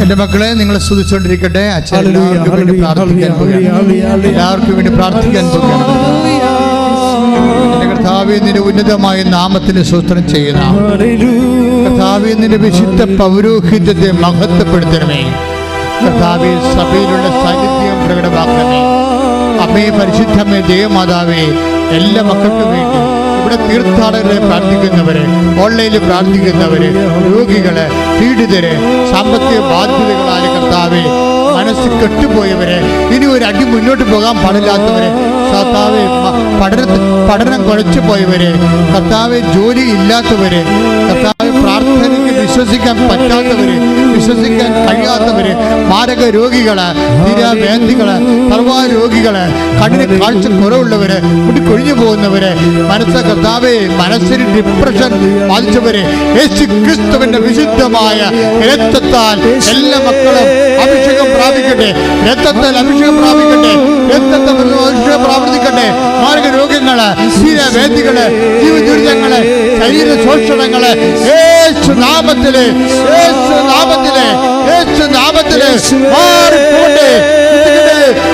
എൻ്റെ മക്കളെ നിങ്ങൾ സ്തുതിച്ചുകൊണ്ടിരിക്കട്ടെ. അച്ഛൻ എല്ലാവർക്കും വേണ്ടി പ്രാർത്ഥിക്കാൻ പോകുകയാണ്. എൻ്റെ കർത്താവേ, നിന്റെ ഉന്നതമായ നാമത്തിന് സ്തോത്രം ചെയ്യുന്ന കർത്താവേ, നിന്റെ വിശുദ്ധ പൗരോഹിത്യത്തെ മഹത്വപ്പെടുത്തണമേ. കർത്താവേ, സഭയിലുള്ള സാന്നിധ്യം പ്രകടമാക്കണമേ. അമ്മേ, പരിശുദ്ധമേ, ദേവമാതാവേ, എല്ലാ മക്കൾക്കും വേണ്ടി ഇവിടെ തീർത്ഥാടകരെ പ്രാർത്ഥിക്കുന്നവരെ, ഓൺലൈനിൽ പ്രാർത്ഥിക്കുന്നവരെ, രോഗികളെ, പീഡിതരെ, സാമ്പത്തിക ബാധ്യതകളായ കർത്താവേ, മനസ്സ് കെട്ടുപോയവരെ, ഇനി ഒരു അടി മുന്നോട്ട് പോകാൻ പാടില്ലാത്തവരെ, കർത്താവേ, പഠനം കുഴച്ചു പോയവരെ, കർത്താവെ, ജോലി ഇല്ലാത്തവരെ, കർത്താവെ, പ്രാർത്ഥനയ്ക്ക് വിശ്വസിക്കാൻ പറ്റാത്തവരെ, വിശ്വസിക്കാൻ കഴിയാത്തവരെ, മാരക രോഗികള്, തീരാവേദികള്, സർവ്വരോഗികള്, കണ്ണിന് കാഴ്ച കുറവുള്ളവര്, മുടി കൊഴിഞ്ഞു പോകുന്നവരെ, കർത്താവെ, മനസ്സിന് ഡിപ്രഷൻ ബാധിച്ചവരെ, യേശു ക്രിസ്തുവിന്റെ വിശുദ്ധമായ രക്തത്താൽ എല്ലാ മക്കളും അഭിഷേകം പ്രാപിക്കട്ടെ. രക്തത്താൽ അഭിഷേകം പ്രാപിക്കട്ടെ. രക്തത്താൽ അഭിഷേകം പ്രാവർത്തിക്കട്ടെ. മാരക രോഗങ്ങള്, തീരാവേദികള്, ജീവദുരിതങ്ങള്, ശരീര ശോഷണങ്ങള് യേശുനാമത്തില്, യേശുനാമത്തില്, യേശുനാമത്തില് മാറിപ്പോട്ടെ.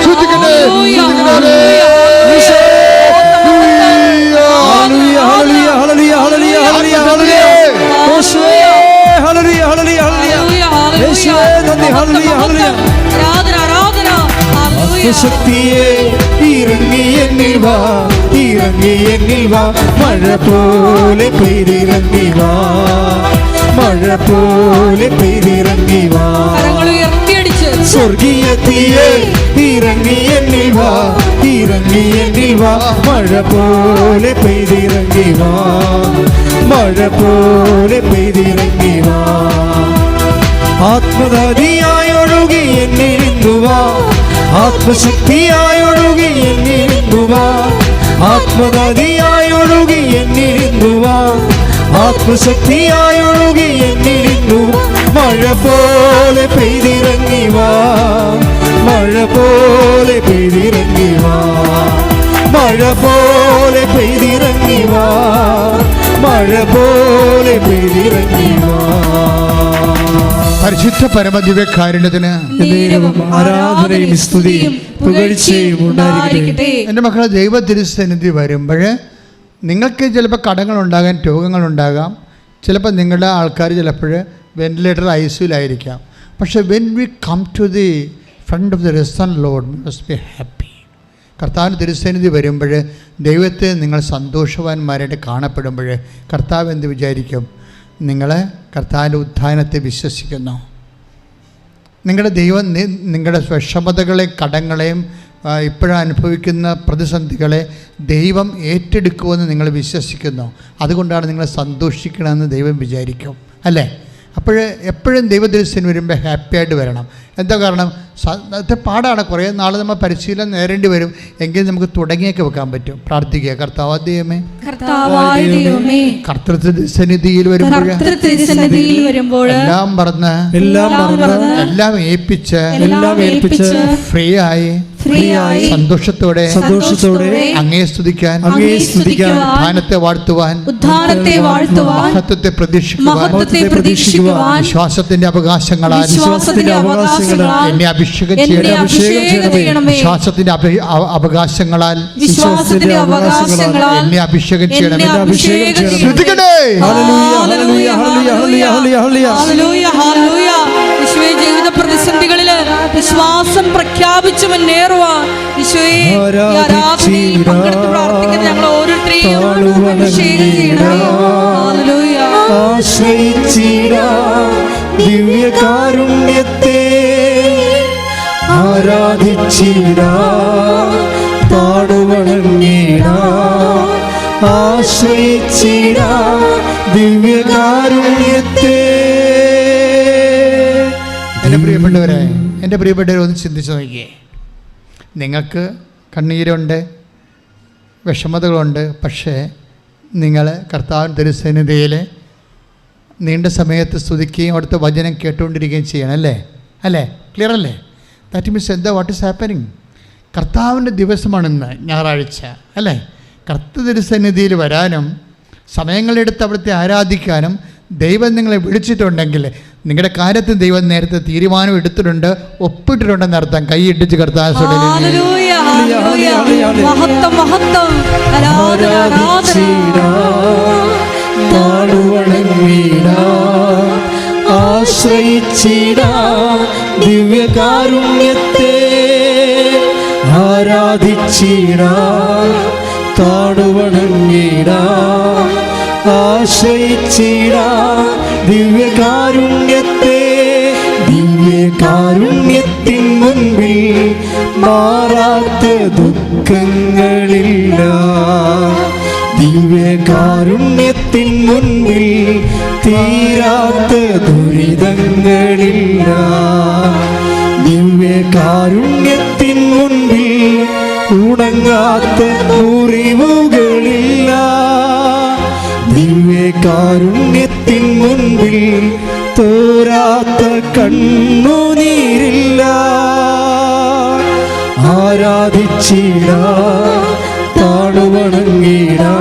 ശ്രദ്ധിക്കട്ടെ, ശ്രദ്ധിക്കട്ടെ. ശക്തിയെ ഇറങ്ങി എന്നിൽ വാ, ഇറങ്ങി എന്നിൽ വാ, മഴ പോലെ പെയ്തിറങ്ങി വാ, മഴ പോലെ പെയ്തിറങ്ങി വാ. സ്വർഗീയത്തിയെ ഇറങ്ങി എന്നിൽ വാ, ഇറങ്ങി എന്നിൽ വാ, മഴ പോലെ പെയ്തിറങ്ങി വാ, മഴ പോലെ പെയ്തിറങ്ങി വാ. ആത്മദാദിയായൊഴുകി എന്നിരുന്നു വാ, ആത്മശക്തിയായൊഴുകി എന്നിരുന്നു വാ, ആത്മദാദിയായൊഴുകി എന്നിരുന്നു വാ, ആത്മശക്തിയായൊഴുകി എന്നിരുന്നു. മഴ പോലെ പെയ്തിറങ്ങി വാ, മഴ പോലെ പെയ്തിറങ്ങി വാ, മഴ പോലെ പെയ്തിറങ്ങി വാ, മഴ പോലെ പെയ്തിറങ്ങി വാ. പരിശുദ്ധ പരമദിവ്യകാരുണ്യത്തിന് ആരാധനയും സ്തുതിയും പുകഴ്ചയും ഉണ്ടായിരിക്കട്ടെ. എൻ്റെ മക്കളെ, ദൈവ തിരുസന്നിധി വരുമ്പോൾ നിങ്ങൾക്ക് ചിലപ്പോൾ കടങ്ങളുണ്ടാകാൻ, രോഗങ്ങളുണ്ടാകാം, ചിലപ്പോൾ നിങ്ങളുടെ ആൾക്കാർ ചിലപ്പോൾ വെന്റിലേറ്റർ ICUലായിരിക്കാം. പക്ഷേ when we come to the front of the risen Lord must be happy. കർത്താവിന് തിരുസന്നിധി വരുമ്പോൾ ദൈവത്തെ നിങ്ങൾ സന്തോഷവാന്മാരായിട്ട് കാണപ്പെടുമ്പോൾ കർത്താവ് എന്ത് വിചാരിക്കും? നിങ്ങൾ കർത്താവിൻ്റെ ഉത്ഥാനത്തെ വിശ്വസിക്കുന്നു. നിങ്ങളുടെ ദൈവം നിങ്ങളുടെ വിഷമതകളെയും കടങ്ങളെയും ഇപ്പോഴനുഭവിക്കുന്ന പ്രതിസന്ധികളെ ദൈവം ഏറ്റെടുക്കുമെന്ന് നിങ്ങൾ വിശ്വസിക്കുന്നു. അതുകൊണ്ടാണ് നിങ്ങൾ സന്തോഷിക്കണമെന്ന് ദൈവം വിചാരിക്കും, അല്ലേ? എപ്പോഴും ദൈവദൃശ്യം വരുമ്പോൾ ഹാപ്പിയായിട്ട് വരണം. എന്താ കാരണം? പാടാണ്, കുറേ നാൾ നമ്മൾ പരിശീലനം നേരേണ്ടി വരും. എങ്കിലും നമുക്ക് തുടങ്ങിയൊക്കെ വെക്കാൻ പറ്റും. പ്രാർത്ഥിക്കുക, കർത്താവായ ദൈവമേ, കർത്തൃസന്നിധിയിൽ വരുമ്പോൾ എല്ലാം മറന്ന് എല്ലാം ഏൽപ്പിച്ച് ഫ്രീ ആയി സന്തോഷത്തോടെ അങ്ങയെ സ്തുതിക്കാൻ, ഉദ്ധാനത്തെ വാഴ്ത്തുവാൻ, മഹത്വത്തെ പ്രതീക്ഷിക്കുവാൻ, വിശ്വാസത്തിന്റെ അവകാശങ്ങളാൽ എന്നെ അഭിഷേകം ചെയ്യണമേ. വിശ്വാസത്തിന്റെ അവകാശങ്ങളാൽ എന്നെ അഭിഷേകം ചെയ്യണമേ. ശ്രദ്ധിക്കണേ. ജീവിത പ്രതിസന്ധികളില് വിശ്വാസം പ്രഖ്യാപിച്ചു മുന്നേറുവാൻ ആരാധനയിൽ പങ്കെടുത്ത് പ്രാർത്ഥിക്കുന്ന ഞങ്ങൾ ഓരോരുത്തരെയും അഭിഷേകം ചെയ്യണം. ദിവ്യകാരുണ്യത്തെ ആരാധിച്ചിടാ, പാടുവണങ്ങിടാ, ആശ്രയിച്ചിടാ ദിവ്യകാരുണ്യത്തെ. എൻ്റെ പ്രിയപ്പെട്ടവരെ ഒന്ന് ചിന്തിച്ച് നോക്കിയേ. നിങ്ങൾക്ക് കണ്ണീരുണ്ട്, വിഷമതകളുണ്ട്, പക്ഷേ നിങ്ങൾ കർത്താവിൻ തിരുസന്നിധിയിൽ നീണ്ട സമയത്ത് സ്തുതിക്കുകയും അവിടുത്തെ വചനം കേട്ടുകൊണ്ടിരിക്കുകയും ചെയ്യണം, അല്ലേ? ക്ലിയർ അല്ലേ? ദാറ്റ് മീൻസ് എന്താ, വാട്ട് ഈസ് ഹാപ്പനിങ്? കർത്താവിൻ്റെ ദിവസമാണിന്ന്, ഞായറാഴ്ച, അല്ലേ? കർത്തൃ തിരുസന്നിധിയിൽ വരാനും സമയങ്ങളെടുത്ത് അവിടുത്തെ ആരാധിക്കാനും ദൈവം നിങ്ങളെ വിളിച്ചിട്ടുണ്ടെങ്കിൽ നിങ്ങളുടെ കാര്യത്തിൽ ദൈവം നേരത്തെ തീരുമാനം എടുത്തിട്ടുണ്ട്, ഒപ്പിട്ടിട്ടുണ്ടെന്ന് അർത്ഥം. കൈ ഇട്ടിച്ച് കർത്താവ് ഹല്ലേലൂയ, ഹല്ലേലൂയ. മഹത്വം, മഹത്വം. ആരാധന, ആരാധന. ആശ്രയിച്ചിടാം ദിവ്യകാരുണ്യത്തെ, ആരാധിച്ചിടാം താടുവണങ്ങിടാം. ആശ്രയിച്ചിടാം ദിവ്യകാരുണ്യത്തെ, ദിവ്യകാരുണ്യത്തിൻ മുൻപിൽ മാറാത്ത ദുഃഖങ്ങളില്ല. ദിവ്യകാരുണ്യത്തിൻ മുൻപിൽ തീരാത്ത ദുരിതങ്ങളില്ല. ദിവ്യകാരുണ്യത്തിൻ മുൻപിൽ ഉണങ്ങാത്ത മുറിവുകളില്ല. ദിവ്യകാരുണ്യത്തിൻ മുൻപിൽ തോരാത്ത കണ്ണുനീരില്ല. ആരാധിച്ചിടാം താടുവണങ്ങിടാം.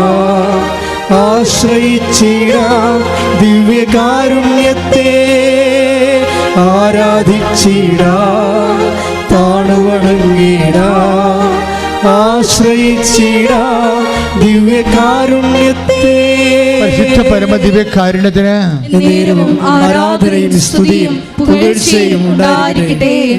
ആശ്രയിച്ചിടാം ദിവ്യകാരുണ്യത്തെ, ആരാധിച്ചിടാം താടുവണങ്ങിടാം. ആശ്രയിച്ചിടാം ദിവ്യകാരുണ്യത്തെ. പരിശുദ്ധ പരമ ദിവ്യകാരുണ്യത്തിന് നേരവും ആരാധനയും സ്തുതിയും പുകഴ്ചയും ഉണ്ടായിരിക്കട്ടെ.